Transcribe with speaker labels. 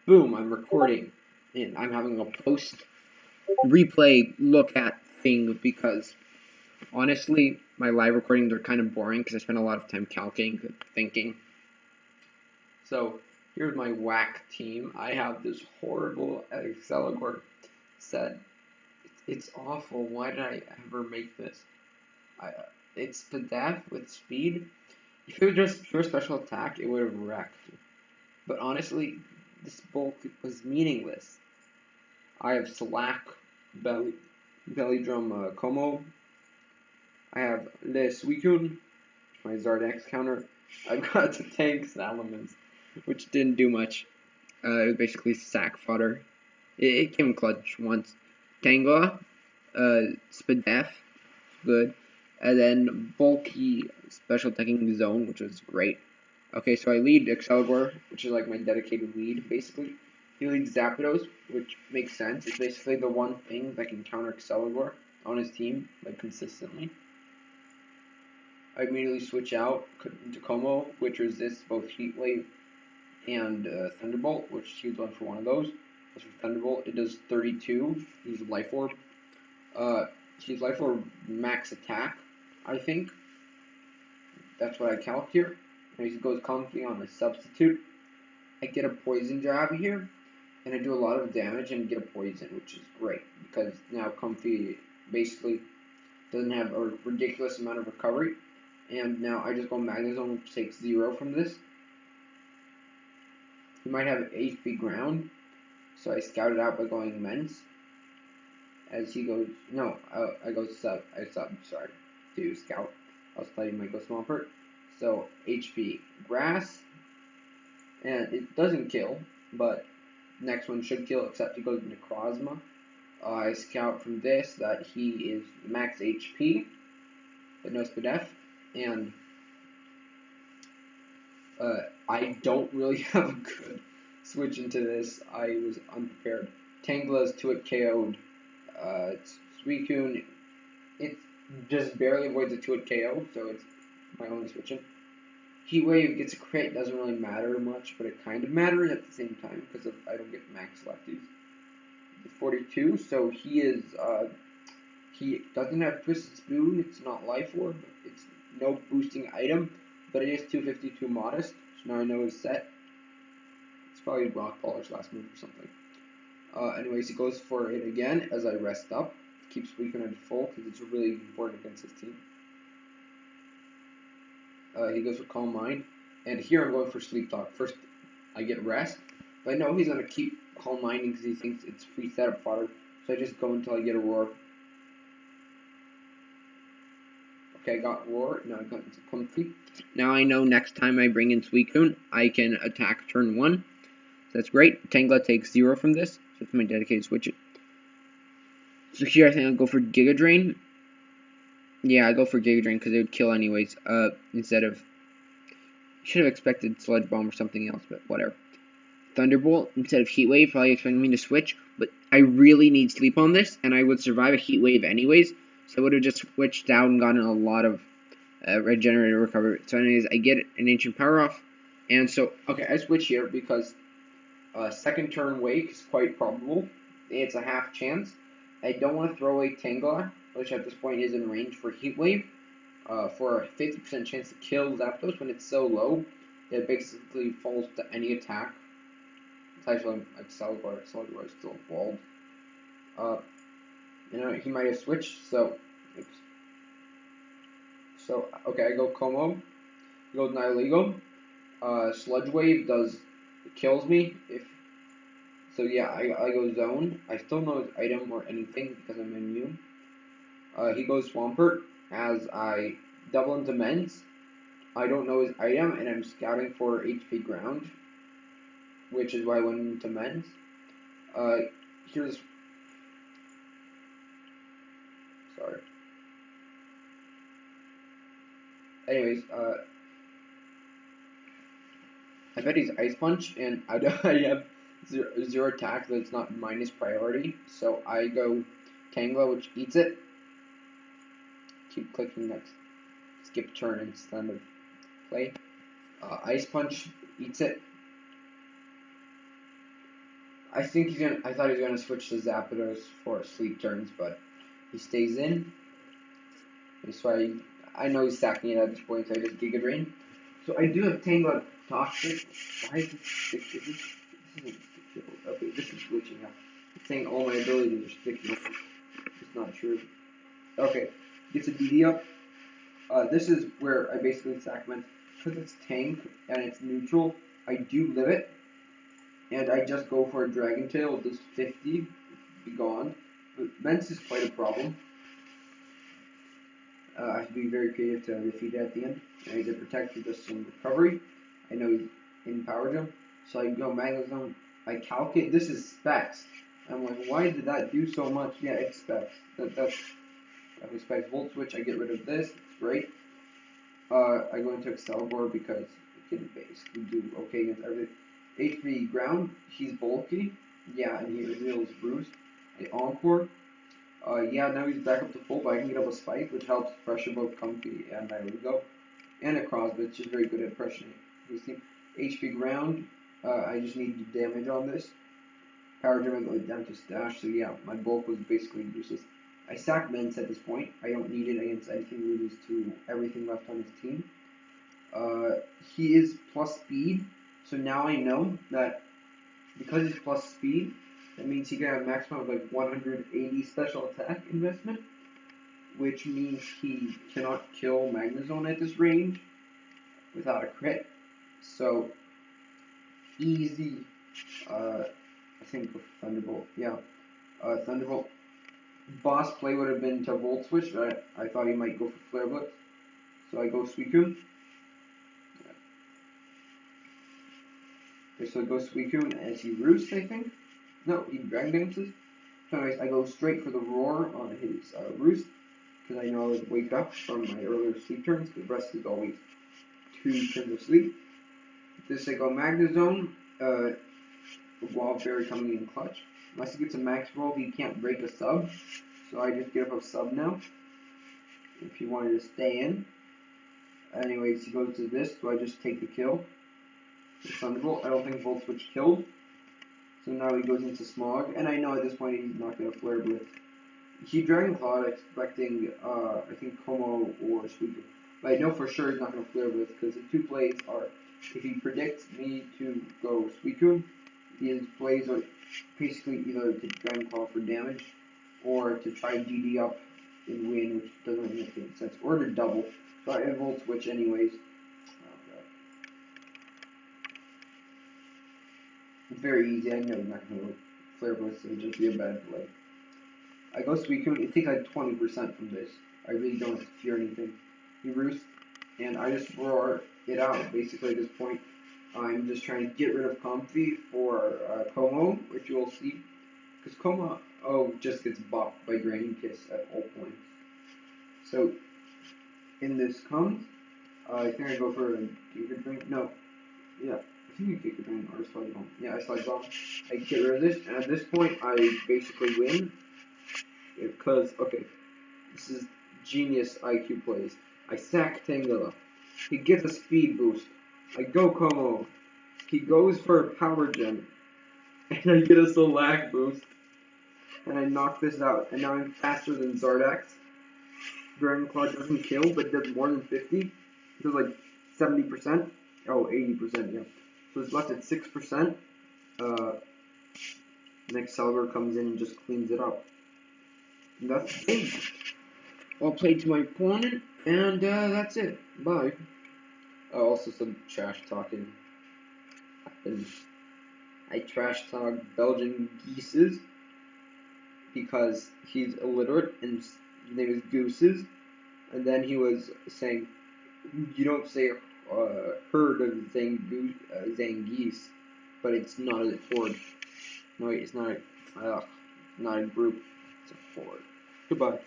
Speaker 1: boom, I'm recording, and I'm having a post replay look at thing because honestly, my live recordings are kind of boring because I spend a lot of time calculating and thinking. So here's my whack team. I have this horrible Excel set. It's awful. Why did I ever make this? It's the death with speed. If it was just pure special attack, it would have wrecked. But honestly, this bulk was meaningless. I have Slack, Belly Drum Como. I have Le Suicune, my Zardex counter. I've got the tanks elements, which didn't do much. It was basically sack fodder. It came clutch once. Tangela, Spadef, good. And then bulky special attacking zone, which was great. Okay, so I lead Excelgor, which is like my dedicated lead, basically. He leads Zapdos, which makes sense. It's basically the one thing that can counter Excelgor on his team, like, consistently. I immediately switch out to Como, which resists both Heat Wave and Thunderbolt, which he's going for one of those. As for Thunderbolt, it does 32. He's Life Orb. He's Life Orb max attack, I think. That's what I calc here. And he goes Comfy on the substitute. I get a Poison Jab here, and I do a lot of damage and get a Poison, which is great, because now Comfy basically doesn't have a ridiculous amount of recovery, and now I just go Magnezone, which takes 0 from this. He might have HP Ground, so I scout it out by going Immense. As he goes, no, I go Sub, sorry, to Scout. I was thought he might go Swampert. So HP Grass, and it doesn't kill, but next one should kill, except he goes Necrozma. I scout from this that he is max HP, but no Spadef, and I don't really have a good switch into this. I was unprepared. Tangela's 2-hit KO'd. Suicune, it just barely avoids a 2-hit KO, so it's my only switching. Heat Wave gets a crit, doesn't really matter much, but it kind of matters at the same time because I don't get max lefties. 42, so he is, he doesn't have Twisted Spoon, it's not Life Orb, it's no boosting item, but it is 252 modest, so now I know his set. It's probably Rock Baller's last move or something. Anyways, he goes for it again as I rest up. Keeps Suicune at full because it's really important against his team. He goes for Calm Mind, and here I'm going for Sleep Talk. First, I get rest, but I know he's going to keep Calm Minding because he thinks it's free setup fodder, so I just go until I get a Roar. Okay, I got Roar, now I got into Comfy. Now I know next time I bring in Suicune, I can attack turn 1, so that's great. Tangela takes 0 from this, so it's my dedicated switch. So here I think I'll go for Giga Drain. Yeah, I go for Giga Drain because it would kill anyways, instead of... Should have expected Sludge Bomb or something else, but whatever. Thunderbolt instead of Heat Wave, probably expecting me to switch, but I really need Sleep on this, and I would survive a Heat Wave anyways, so I would have just switched out and gotten a lot of regenerated recovery. So anyways, I get an Ancient Power off, and so, okay, I switch here because second turn Wake is quite probable. It's a half chance. I don't want to throw away Tangela, which at this point is in range for Heat Wave, for a 50% chance to kill Zapdos when it's so low that it basically falls to any attack. It's actually Excalibur is still walled. He might have switched, so oops. So okay, I go Como, he goes Nihilego. Sludge Wave kills me if. So yeah, I go Zone. I still know his item or anything because I'm immune. He goes Swampert as I double into Mens. I don't know his item and I'm scouting for HP Ground, which is why I went into Mens. Here's... Sorry. Anyways, I bet he's Ice Punch, and I have zero attack, that it's not minus priority, so I go Tangela, which eats it. Keep clicking next. Skip turn instead of play. Ice Punch eats it. I think he's gonna. I thought he was gonna switch to Zapdos for sleep turns, but he stays in. That's why I know he's stacking it at this point, so I just Giga Drain. So I do have Tango Toxic. Why is this stick? This isn't stick. Okay, this is glitching out. It's saying all my abilities are sticking. It's not true. Okay, gets a DD up. This is where I basically sacrament because it's tank and it's neutral. I do live it, and I just go for a Dragon Tail. It does 50, be gone. But Mence is quite a problem. I have to be very creative to defeat it at the end. And I get protect for just some recovery. I know he's in Power Gem, so I go Magnezone. I calculate. This is specs. I'm like, why did that do so much? Yeah, it's specs. That's specs. Volt Switch. I get rid of this. It's great. I go into Excalibur because it can basically do okay against everything. HP Ground. He's bulky. Yeah, and he reveals Bruce. I Encore. Yeah, now he's back up to full, but I can get up a spike, which helps pressure both Comfy and there we go. And a Crosby, which is very good at pressuring his team. HP Ground, I just need the damage on this. Power Gem, I go down to Stash, so yeah, my bulk was basically useless. I sack Mence at this point. I don't need it against anything loses to everything left on his team. He is plus speed, so now I know that because he's plus speed, that means he can have a maximum of like 180 special attack investment, which means he cannot kill Magnezone at this range without a crit. So, easy, I think Thunderbolt, yeah. Thunderbolt. Boss play would have been to Volt Switch, but I thought he might go for Flare Blitz. So I go Suicune. Okay, so I go Suicune as he roosts, I think. No, he Dragon Dances. So anyways, I go straight for the Roar on his roost, because I know I would wake up from my earlier sleep turns, because the rest is always 2 turns of sleep. This I go Magnezone, Wild Fairy coming in clutch. Unless he gets a max roll, he can't break a sub, so I just get up a sub now, if he wanted to stay in. Anyways, he goes to this, so I just take the kill. The Thunderbolt, I don't think Volt Switch killed. So now he goes into Smog, and I know at this point he's not going to Flare Blitz. He Dragon Claw expecting, I think, Como or Suicune. But I know for sure he's not going to Flare Blitz, because the 2 plays are, if he predicts me to go Suicune, his plays are basically either to Dragon Claw for damage, or to try DD up and win, which doesn't make any sense, or to double. So I Volt Switch anyways. It's very easy. I know he's not going to Flare Blitz, so it'd just be a bad play. I go Suicune. It takes like 20% from this. I really don't have to fear anything. He roosts, and I just roar it out. Basically, at this point, I'm just trying to get rid of Comfy for Como, which you'll see. Because Como, just gets bopped by Granny Kiss at all points. So, in this comes, I think I go for a Giga Drain. No, yeah. I think I Giga Drain or Slide Bomb. Yeah, I Slide Bomb. I get rid of this, and at this point, I basically win. Because, okay, this is genius IQ plays. I sack Tangela. He gets a speed boost. I go Como. He goes for a Power Gem. And I get a Select boost. And I knock this out. And now I'm faster than Zardax. Dragon Claw doesn't kill, but does more than 50. It does like 70%. Oh, 80%, yeah. So it's left at 6%. Next Excalibur comes in and just cleans it up. And that's the game. I'll play to my opponent, and that's it. Bye. Also some trash talking happened. I trash talk Belgian Geeses because he's illiterate and his name is Gooses. And then he was saying, you don't say herd of Zangies, but it's not a horde. No, it's not a group. It's a horde. Goodbye.